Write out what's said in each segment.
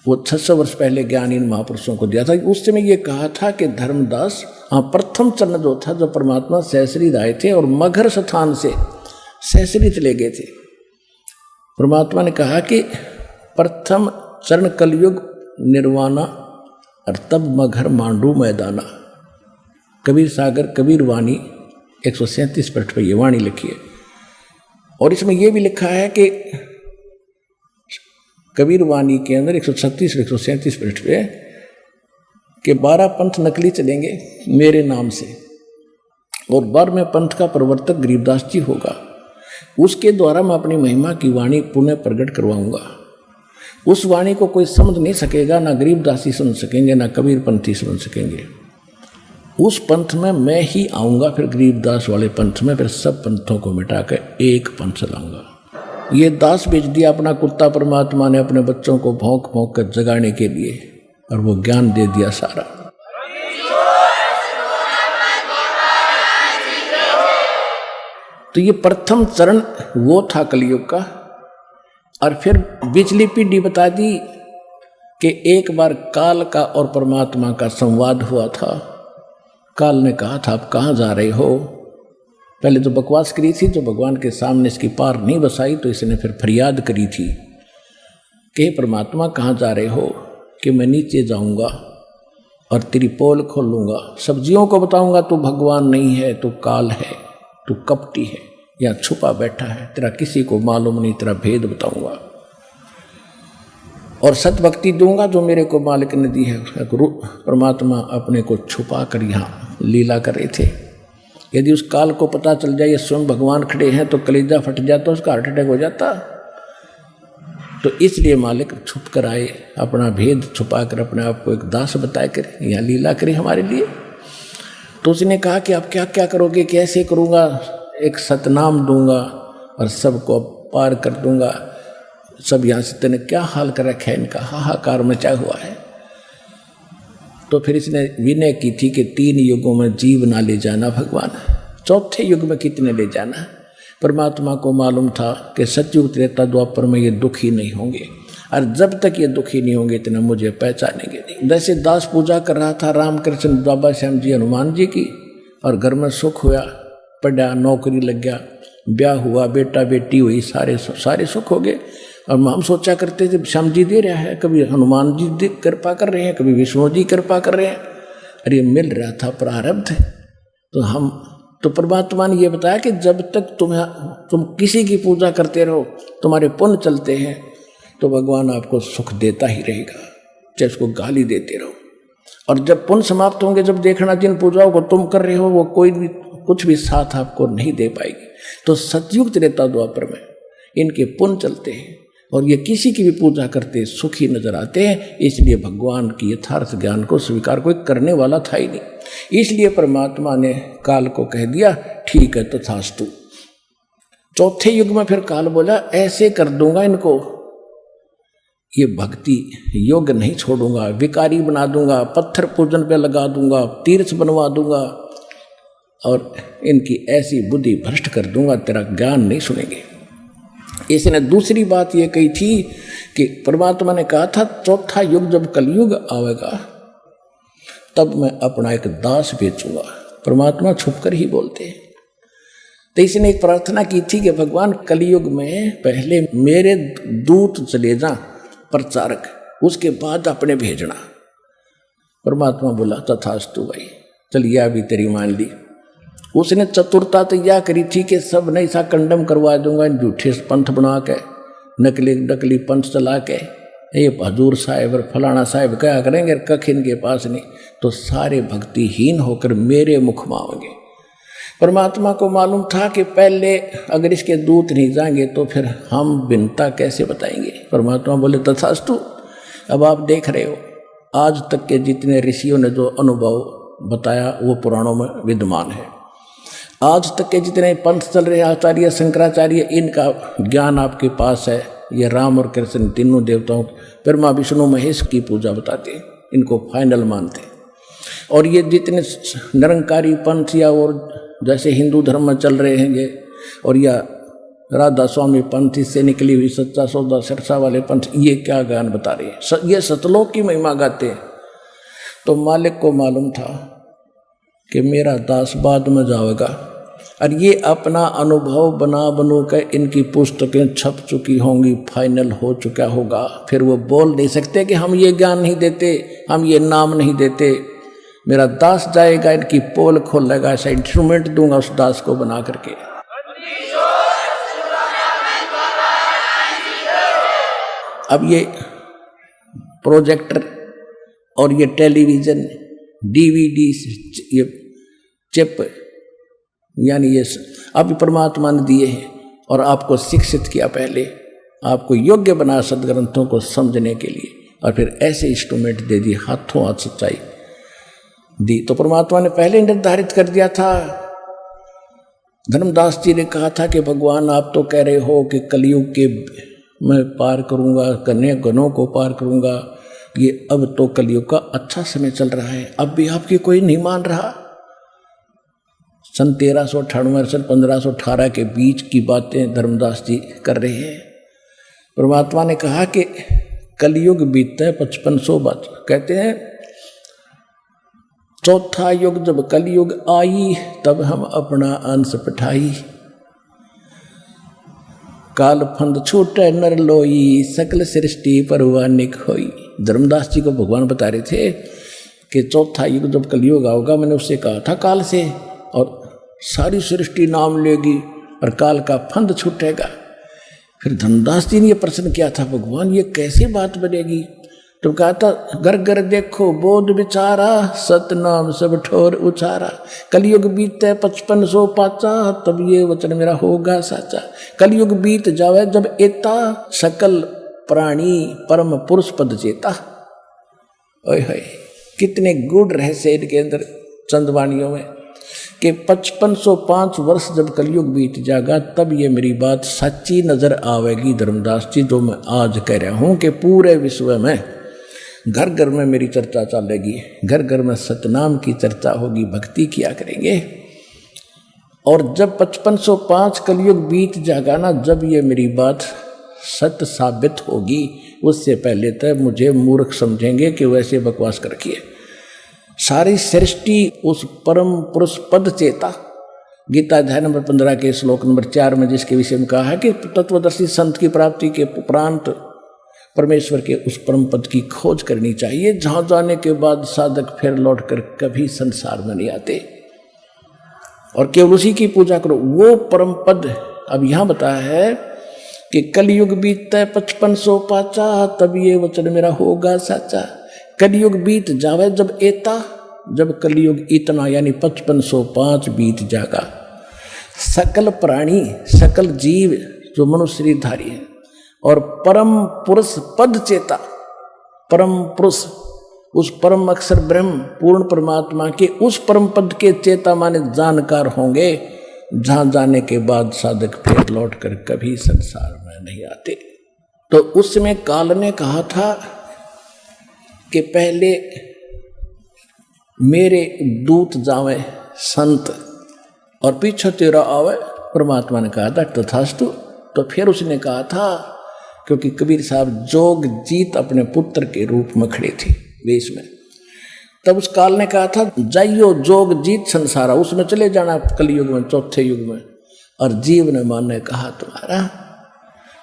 वो 600 वर्ष पहले ज्ञान इन महापुरुषों को दिया था। उस समय ये कहा था कि धर्मदास प्रथम चरण जो था, जो परमात्मा सहस्री आए थे और मगर स्थान से सहस्री चले गए थे। परमात्मा ने कहा कि प्रथम चरण कलयुग निर्वाणा और तब मगर मांडू मैदाना। कबीर सागर कबीर वाणी 137 पृष्ठ पर ये वाणी लिखी है। और इसमें यह भी लिखा है कि कबीर वाणी के अंदर 136 137 पृष्ठ पे कि 12 पंथ नकली चलेंगे मेरे नाम से, और 12वें पंथ का प्रवर्तक गरीबदास जी होगा। उसके द्वारा मैं अपनी महिमा की वाणी पुनः प्रकट करवाऊंगा। उस वाणी को कोई समझ नहीं सकेगा, ना गरीबदासी समझ सकेंगे, ना कबीर पंथी समझ सकेंगे। उस पंथ में मैं ही आऊँगा, फिर गरीबदास वाले पंथ में, फिर सब पंथों को मिटाकर एक पंथ चलाऊंगा। ये दास बेच दिया अपना कुत्ता परमात्मा ने अपने बच्चों को भौंक भौंक कर जगाने के लिए, और वो ज्ञान दे दिया सारा। तो ये प्रथम चरण वो था कलयुग का। और फिर बिचली पीढ़ी बता दी कि एक बार काल का और परमात्मा का संवाद हुआ था। काल ने कहा था आप कहाँ जा रहे हो। पहले तो बकवास करी थी, जो भगवान के सामने इसकी पार नहीं बसाई, तो इसने फिर फरियाद करी थी कि परमात्मा कहाँ जा रहे हो, कि मैं नीचे जाऊंगा और तेरी पोल खोलूंगा, सब्जियों को बताऊंगा तू भगवान नहीं है, तू काल है, तू कपटी है, या छुपा बैठा है, तेरा किसी को मालूम नहीं, तेरा भेद बताऊंगा और सत्य भक्ति दूंगा जो मेरे को मालिक ने दी है। परमात्मा अपने को छुपा कर यहाँ लीला कर रहे थे। यदि उस काल को पता चल जाए ये स्वयं भगवान खड़े हैं तो कलेजा फट जाता, उसका हार्ट अटैक हो जाता। तो इसलिए मालिक छुप कर आए, अपना भेद छुपा कर अपने आप को एक दास बताए कर यहाँ लीला करे हमारे लिए। तो उसने कहा कि आप क्या क्या करोगे, कैसे करूँगा, एक सतनाम दूंगा और सबको पार कर दूंगा। सब यहाँ से तेने क्या हाल कर रखा है, इनका हाहाकार मचा हुआ है। तो फिर इसने विनय की थी कि 3 युगों में जीव ना ले जाना भगवान, 4थे युग में कितने ले जाना। परमात्मा को मालूम था कि सतयुग त्रेता द्वापर में ये दुखी नहीं होंगे, और जब तक ये दुखी नहीं होंगे इतना मुझे पहचानेंगे नहीं। जैसे दास पूजा कर रहा था रामकृष्ण बाबा श्याम जी हनुमान जी की, और घर में सुख हुआ, पढ़ा, नौकरी लग गया, ब्याह हुआ, बेटा बेटी हुई, सारे सुख हो गए। और हम सोचा करते थे श्याम जी दे रहा है, कभी हनुमान जी कृपा कर रहे हैं, कभी विष्णु जी कृपा कर रहे हैं, अरे मिल रहा था प्रारब्ध। तो परमात्मा ने ये बताया कि जब तक तुम किसी की पूजा करते रहो, तुम्हारे पुण्य चलते हैं, तो भगवान आपको सुख देता ही रहेगा, चाहे उसको गाली देते रहो। और जब पुण्य समाप्त होंगे, जब देखना जिन पूजाओं को तुम कर रहे हो वो कोई भी कुछ भी साथ आपको नहीं दे पाएगी। तो सतयुग त्रेता द्वापर में इनके पुण्य चलते हैं, और ये किसी की भी पूजा करते सुखी नजर आते हैं। इसलिए भगवान की यथार्थ ज्ञान को स्वीकार कोई करने वाला था ही नहीं। इसलिए परमात्मा ने काल को कह दिया ठीक है तथास्तु। 4थे युग में फिर काल बोला ऐसे कर दूंगा इनको, ये भक्ति योग नहीं छोड़ूंगा, विकारी बना दूंगा, पत्थर पूजन पे लगा दूंगा, तीर्थ बनवा दूंगा, और इनकी ऐसी बुद्धि भ्रष्ट कर दूंगा, तेरा ज्ञान नहीं सुनेंगे। इसने दूसरी बात ये कही थी कि परमात्मा ने कहा था 4था युग जब कलयुग आवेगा तब मैं अपना एक दास बेचूंगा। परमात्मा छुपकर ही बोलते हैं। तो इसने एक प्रार्थना की थी कि भगवान कलयुग में पहले मेरे दूत चले जा प्रचारक, उसके बाद अपने भेजना। परमात्मा बोला तथास्तु भाई, चलिए अभी तेरी मान ली। उसने चतुरता तो यह करी थी कि सब नहीं सा कंडम करवा दूंगा, झूठे पंथ बना के, नकली पंथ चला के, ये हजूर साहेब और फलाना साहेब क्या करेंगे, कख इनके पास नहीं, तो सारे भक्तिहीन होकर मेरे मुख मांगेंगे। परमात्मा को मालूम था कि पहले अगर इसके दूत नहीं जाएंगे तो फिर हम बिनता कैसे बताएंगे। परमात्मा बोले तथास्तु। अब आप देख रहे हो आज तक के जितने ऋषियों ने जो अनुभव बताया वो पुराणों में विद्यमान है। आज तक के जितने पंथ चल रहे हैं, आचार्य शंकराचार्य, इनका ज्ञान आपके पास है। ये राम और कृष्ण तीनों देवताओं, ब्रह्मा विष्णु महेश की पूजा बताते हैं, इनको फाइनल मानते हैं। और ये जितने निरंकारी पंथ या और जैसे हिंदू धर्म में चल रहे हैं ये, और या राधा स्वामी पंथ से निकली हुई सच्चा सौदा सिरसा वाले पंथ, ये क्या गान बता रहे हैं, ये सतलोक की महिमा गाते हैं। तो मालिक को मालूम था कि मेरा दास बाद में जाएगा, और ये अपना अनुभव बना बनू कर इनकी पुस्तकें छप चुकी होंगी, फाइनल हो चुका होगा, फिर वो बोल नहीं सकते कि हम ये ज्ञान नहीं देते, हम ये नाम नहीं देते। मेरा दास जाएगा, इनकी पोल खोलेगा, ऐसा इंस्ट्रूमेंट दूंगा उस दास को बना करके। अब ये प्रोजेक्टर और ये टेलीविज़न, डीवीडी, ये चिप, यानी ये अब परमात्मा ने दिए हैं और आपको शिक्षित किया, पहले आपको योग्य बना सदग्रंथों को समझने के लिए, और फिर ऐसे इंस्ट्रूमेंट दे दिए, हाथों हाथ सच्चाई दी। तो परमात्मा ने पहले निर्धारित कर दिया था। धर्मदास जी ने कहा था कि भगवान आप तो कह रहे हो कि कलयुग के मैं पार करूंगा, कन्या गणों को पार करूंगा, ये अब तो कलयुग का अच्छा समय चल रहा है, अब भी आपकी कोई नहीं मान रहा। सन 1398 से 1518 के बीच की बातें धर्मदास जी कर रहे हैं। परमात्मा ने कहा कि कलयुग बीतता है 5500 बात, कहते हैं चौथा युग जब कलयुग आई, तब हम अपना अंश पठाई। काल फंद छूटे नर लोई, सकल सृष्टि परवानिक होई। धर्मदास जी को भगवान बता रहे थे कि चौथा युग जब कलयुग आओगा, मैंने उससे कहा था काल से, और सारी सृष्टि नाम लेगी और काल का फंद छूटेगा। फिर धर्मदास जी ने यह प्रश्न किया था, भगवान ये कैसी बात बनेगी? तो कहा था घर घर देखो बोध विचारा, सतनाम सब ठोर उचारा। कलयुग बीते 5500 पाचा, तब ये वचन मेरा होगा साचा। कलयुग बीत जावे जब एता, सकल प्राणी परम पुरुष पद चेता। ओए होए, कितने गूढ़ रहस्य इनके अंदर चंदवाणियों में, कि 5505 वर्ष जब कलयुग बीत जाएगा, तब ये मेरी बात सच्ची नजर आवेगी। धर्मदास जी जो मैं आज कह रहा हूं कि पूरे विश्व में घर घर में मेरी चर्चा चलेगी, घर घर में सतनाम की चर्चा होगी, भक्ति किया करेंगे। और जब 5505 कलयुग बीत जाएगा ना, जब ये मेरी बात सत्य साबित होगी, उससे पहले तक मुझे मूर्ख समझेंगे कि वैसे बकवास कर रखी है। सारी सृष्टि उस परम पुरुष पद चेता, गीता अध्याय नंबर 15 के श्लोक नंबर 4 में जिसके विषय में कहा है कि तत्वदर्शी संत की प्राप्ति के उपरांत परमेश्वर के उस परम पद की खोज करनी चाहिए, जहां जाने के बाद साधक फिर लौटकर कभी संसार में नहीं आते, और केवल उसी की पूजा करो, वो परम पद। अब यहां बताया है कि कलयुग बीतता है 5500 पाचा, तब ये वचन मेरा होगा साचा। कलयुग बीत जावे जब एता, जब कलयुग इतना यानी 5505 बीत जाएगा, सकल प्राणी, सकल जीव जो मनुष्य शरीरधारी है, और परम पुरुष पद चेता, परम पुरुष उस परम अक्षर ब्रह्म पूर्ण परमात्मा के उस परम पद के चेता माने जानकार होंगे, जहां जाने के बाद साधक फिर लौट कर कभी संसार में नहीं आते। तो उस समय काल ने कहा था कि पहले मेरे दूत जावे संत और पीछे तेरा आवे। परमात्मा ने कहा था तथास्तु। तो फिर उसने कहा था, क्योंकि कबीर साहब जोग जीत अपने पुत्र के रूप में खड़े थे वेश में, तब उस काल ने कहा था जाइयो जोग जीत संसारा, उसमें चले जाना कलयुग में, चौथे युग में। और जीव ने माने कहा तुम्हारा,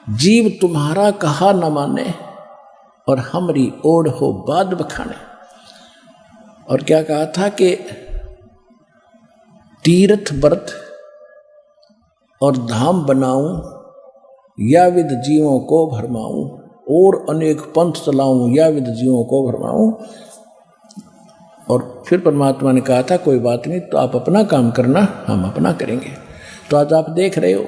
जीव तुम्हारा कहा न माने, और हमरी ओढ़ हो बाद बखाने। और क्या कहा था कि तीर्थ व्रत और धाम बनाऊं, या विद जीवों को भरमाऊं, और अनेक पंथ चलाऊं, या विद जीवों को भरमाऊं। और फिर परमात्मा ने कहा था कोई बात नहीं, तो आप अपना काम करना, हम अपना करेंगे। तो आज आप देख रहे हो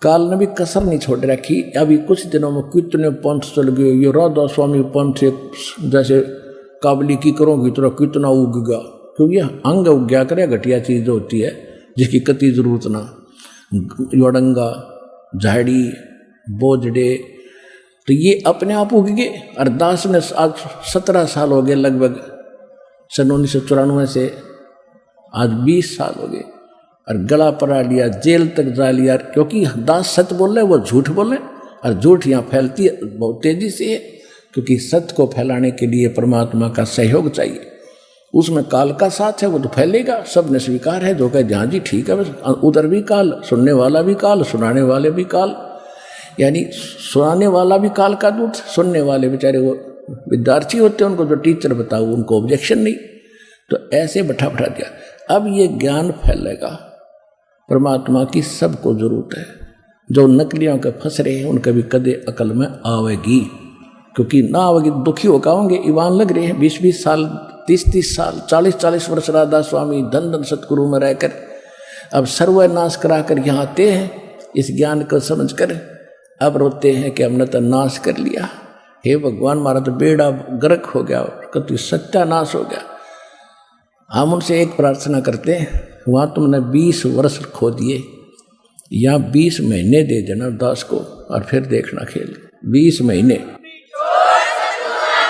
काल ने भी कसर नहीं छोड़ रखी। अभी कुछ दिनों में कितने पंथ चल गए। ये राधा स्वामी पंथ जैसे काबली की करोगी तो कितना उगेगा, क्योंकि अंग उग गया करे, घटिया चीज होती है जिसकी कति जरूरत ना। योड़ंगा, झाड़ी, बोझड़े, तो ये अपने आप उग गए। अरदास ने आज 17 साल हो गए लगभग, सन 1994 से आज 20 साल हो गए। और गला पड़ा लिया, जेल तक जा लिया, क्योंकि दास सत्य बोल रहे वो झूठ बोले, और झूठ यहाँ फैलती है बहुत तेजी से है, क्योंकि सत्य को फैलाने के लिए परमात्मा का सहयोग चाहिए। उसमें काल का साथ है, वो तो फैलेगा, सब ने स्वीकार है। जो कहे जहाँ जी ठीक है, बस उधर भी काल, सुनने वाला भी काल, सुनाने वाले भी काल, यानी सुनाने वाला भी काल का दूत, सुनने वाले बेचारे वो विद्यार्थी होते हैं, उनको जो टीचर बताओ उनको ऑब्जेक्शन नहीं, तो ऐसे बैठा दिया। अब ये ज्ञान फैलेगा, परमात्मा की सबको जरूरत है। जो नकलियों के फंस रहे हैं उनके भी कदे अकल में आवेगी, क्योंकि ना आवेगी दुखी होकर होंगे। ईवान लग रहे हैं 20-20 साल, 30-30 साल, 40-40 वर्ष राधा स्वामी धन धन सतगुरु में रहकर अब सर्वनाश करा कर यहाँ आते हैं इस ज्ञान को समझ कर। अब रोते हैं कि हमने तो नाश कर लिया, हे भगवान हमारा तो बेड़ा गर्क हो गया, कभी सत्यानाश हो गया। हम उनसे एक प्रार्थना करते हैं, वहाँ तुमने 20 वर्ष खो दिए, या 20 महीने दे देना दास को, और फिर देखना खेल। 20 महीने